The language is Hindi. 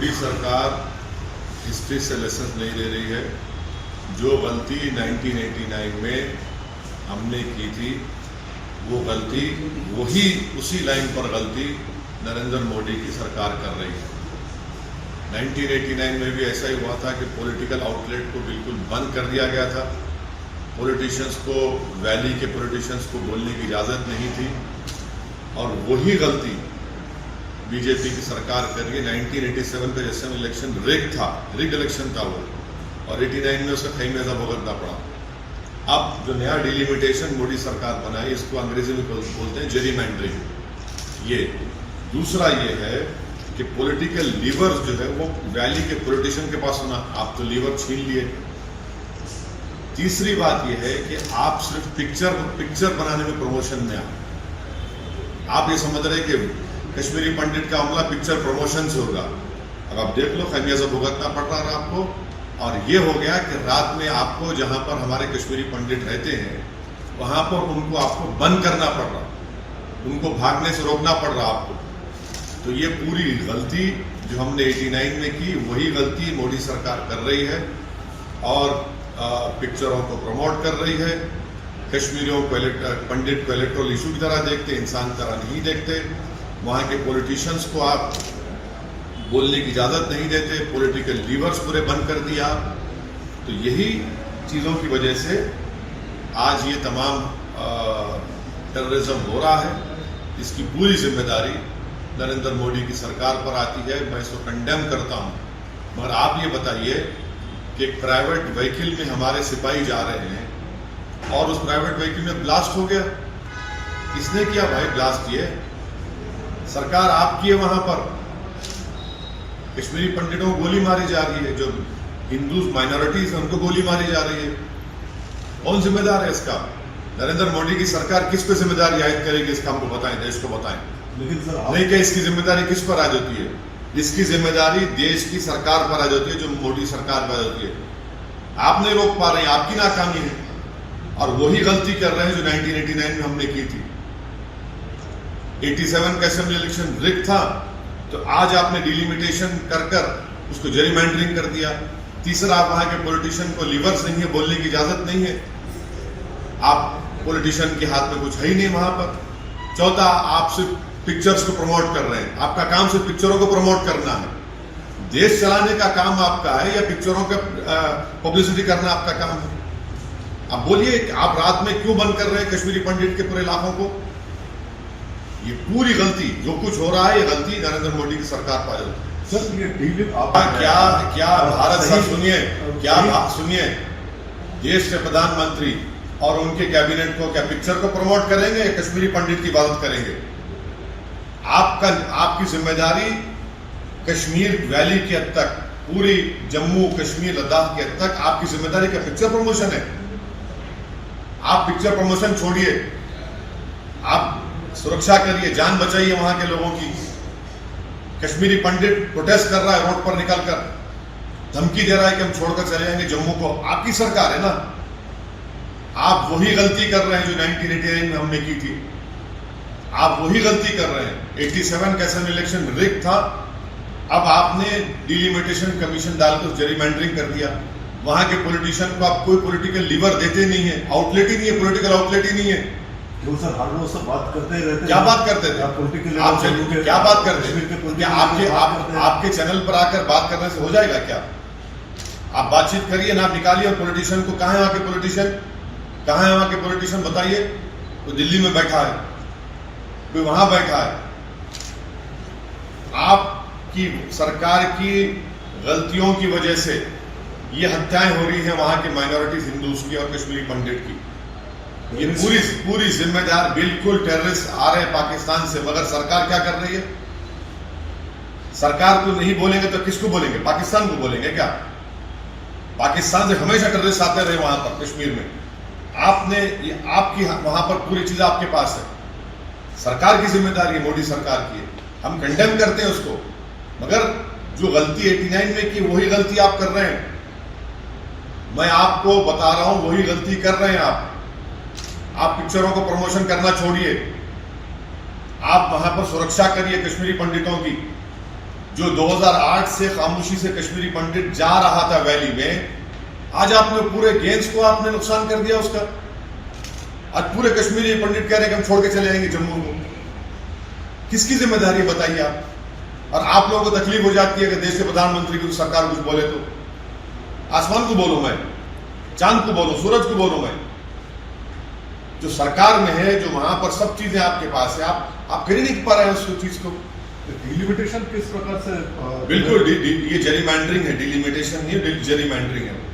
मोदी सरकार हिस्ट्री से लेसन नहीं ले रही है। जो गलती 1989 में हमने की थी वो गलती वही उसी लाइन पर गलती नरेंद्र मोदी की सरकार कर रही है। 1989 में भी ऐसा ही हुआ था कि पॉलिटिकल आउटलेट को बिल्कुल बंद कर दिया गया था। पॉलिटिशियंस को, वैली के पॉलिटिशियंस को बोलने की इजाज़त नहीं थी और वही गलती बीजेपी की सरकार कर रही है। 1987 का जैसे इलेक्शन रिग इलेक्शन था वो, और 89 में उसका खैमेजा भुगतना पड़ा। अब जो नया डिलिमिटेशन मोदी सरकार बनाई, इसको अंग्रेजी में बोलते हैं जेरीमैंडरिंग। ये दूसरा ये है कि पॉलिटिकल लीवर्स जो है वो वैली के पॉलिटिशियन के पास होना, आप तो लीवर छीन लिए। तीसरी बात यह है कि आप सिर्फ पिक्चर बनाने में प्रमोशन में आप ये समझ रहे कि कश्मीरी पंडित का हमला पिक्चर प्रमोशन से होगा। अब आप देख लो, खैमियाजा भुगतना पड़ रहा है आपको। और ये हो गया कि रात में आपको, जहां पर हमारे कश्मीरी पंडित रहते हैं, वहां पर उनको आपको बंद करना पड़ रहा, उनको भागने से रोकना पड़ रहा आपको। तो ये पूरी गलती जो हमने 89 में की, वही गलती मोदी सरकार कर रही है और पिक्चरों को प्रमोट कर रही है। कश्मीरियों को, पंडित को इलेक्ट्रल इशू की तरह देखते, इंसान की तरह नहीं देखते। वहाँ के पॉलिटिशियंस को आप बोलने की इजाज़त नहीं देते, पॉलिटिकल लीवर्स पूरे बंद कर दिया। तो यही चीज़ों की वजह से आज ये तमाम टेररिज्म हो रहा है। इसकी पूरी जिम्मेदारी नरेंद्र मोदी की सरकार पर आती है। मैं इसको कंडेम करता हूँ। मगर आप ये बताइए कि एक प्राइवेट व्हीकल में हमारे सिपाही जा रहे हैं और उस प्राइवेट व्हीकल में ब्लास्ट हो गया। किसने किया भाई ब्लास्ट? ये सरकार आपकी है। वहां पर कश्मीरी पंडितों को गोली मारी जा रही है, जो हिंदू माइनॉरिटीज हैं उनको गोली मारी जा रही है। कौन जिम्मेदार है इसका? नरेंद्र मोदी की सरकार किस पे जिम्मेदारी आयद करेगी? इसका हमको बताएं, देश को बताएं। लेकिन सर नहीं क्या इसकी जिम्मेदारी किस पर आ जाती है? इसकी जिम्मेदारी देश की सरकार पर आ जाती है, जो मोदी सरकार पर आ जाती है। आप नहीं रोक पा रहे हैं, आपकी नाकामी है। और वही गलती कर रहे हैं जो 1989 में हमने की थी। 87 का असेंबली इलेक्शन रिग था, तो आज आपने डिलिमिटेशन कर उसको जेरीमैंडरिंग कर दिया। तीसरा, आप वहां के पॉलिटिशियन को लीवर्स नहीं है, बोलने की इजाजत नहीं है। आप पॉलिटिशियन के हाथ में कुछ है ही नहीं वहां पर। चौथा, आप सिर्फ पिक्चर्स को प्रमोट कर रहे हैं। आपका काम सिर्फ पिक्चरों को प्रमोट करना है। देश चलाने का काम आपका है या पिक्चरों का पब्लिसिटी करना आपका काम है? आप बोलिए, आप रात में क्यों बंद कर रहे हैं कश्मीरी पंडित के पूरे इलाकों को? ये पूरी गलती, जो कुछ हो रहा है, ये गलती नरेंद्र मोदी की सरकार पर है। सर ये डील क्या भारत सर सुनिए, देश के प्रधानमंत्री और उनके कैबिनेट को क्या पिक्चर को प्रमोट करेंगे या कश्मीरी पंडित की इबादत करेंगे? आपकी जिम्मेदारी कश्मीर वैली के हद तक, पूरी जम्मू कश्मीर लद्दाख के हद तक आपकी जिम्मेदारी क्या पिक्चर प्रमोशन है? आप पिक्चर प्रमोशन छोड़िए, आप सुरक्षा करिए, जान बचाइए वहां के लोगों की। कश्मीरी पंडित प्रोटेस्ट कर रहा है रोड पर निकलकर, धमकी दे रहा है कि हम छोड़कर चले जाएंगे जम्मू को। आपकी सरकार है ना। आप वही गलती कर रहे हैं जो 1989 में हमने की थी। आप वही गलती कर रहे हैं। 87 का असेंबली इलेक्शन रिग था, अब आपने डिलिमिटेशन कमीशन डालकर जेरीमैंडरिंग कर दिया। वहां के पॉलिटिशियन को आप कोई पॉलिटिकल लीवर देते नहीं है, आउटलेट ही नहीं है, पॉलिटिकल आउटलेट ही नहीं है। जो सर हर रोज सब बात करते ही रहते हैं। क्या बात करते थे? क्या बात करते थे? क्या आपके चैनल पर आकर बात करने से हो जाएगा क्या? आप बातचीत करिए ना, आप निकालिए। और पॉलिटिशियन को, कहां है वहां के पॉलिटिशियन? कहां है वहां के पॉलिटिशियन? बताइए। कोई दिल्ली में बैठा है, कोई वहां बैठा है। आपकी सरकार की गलतियों की वजह से ये हत्याएं हो रही हैं वहां के माइनॉरिटीज हिंदूज की और कश्मीरी पंडित की। ये पूरी जिम्मेदार बिल्कुल टेररिस्ट आ रहे हैं पाकिस्तान से। मगर सरकार क्या कर रही है? सरकार को नहीं बोलेंगे तो किसको बोलेंगे? पाकिस्तान को बोलेंगे क्या? पाकिस्तान से हमेशा टेररिस्ट आते रहे वहां पर कश्मीर में। आपकी वहां पर पूरी चीज आपके पास है। सरकार की जिम्मेदारी है, मोदी सरकार की है। हम कंडेम करते हैं उसको, मगर जो गलती 89 में की वही गलती आप कर रहे हैं। मैं आपको बता रहा हूं, वही गलती कर रहे हैं आप पिक्चरों को प्रमोशन करना छोड़िए। आप वहां पर सुरक्षा करिए कश्मीरी पंडितों की। जो 2008 से खामोशी से कश्मीरी पंडित जा रहा था वैली में, आज आपने पूरे गेम्स को आपने नुकसान कर दिया उसका। आज पूरे कश्मीरी पंडित कह रहे हैं कि हम छोड़ के चले जाएंगे जम्मू को। किसकी जिम्मेदारी बताइए आप? और आप लोगों को तकलीफ हो जाती है कि देश के प्रधानमंत्री को सरकार कुछ बोले तो। आसमान को बोलो मैं, चांद को बोलो, सूरज को बोलो मैं। जो सरकार में है, जो वहां पर सब चीजें आपके पास है, आप कर ही नहीं पा रहे हैं उस चीज को। डिलिमिटेशन किस प्रकार से बिल्कुल ये जेरीमैंडरिंग है, डिलिमिटेशन नहीं है, जेरीमैंडरिंग है।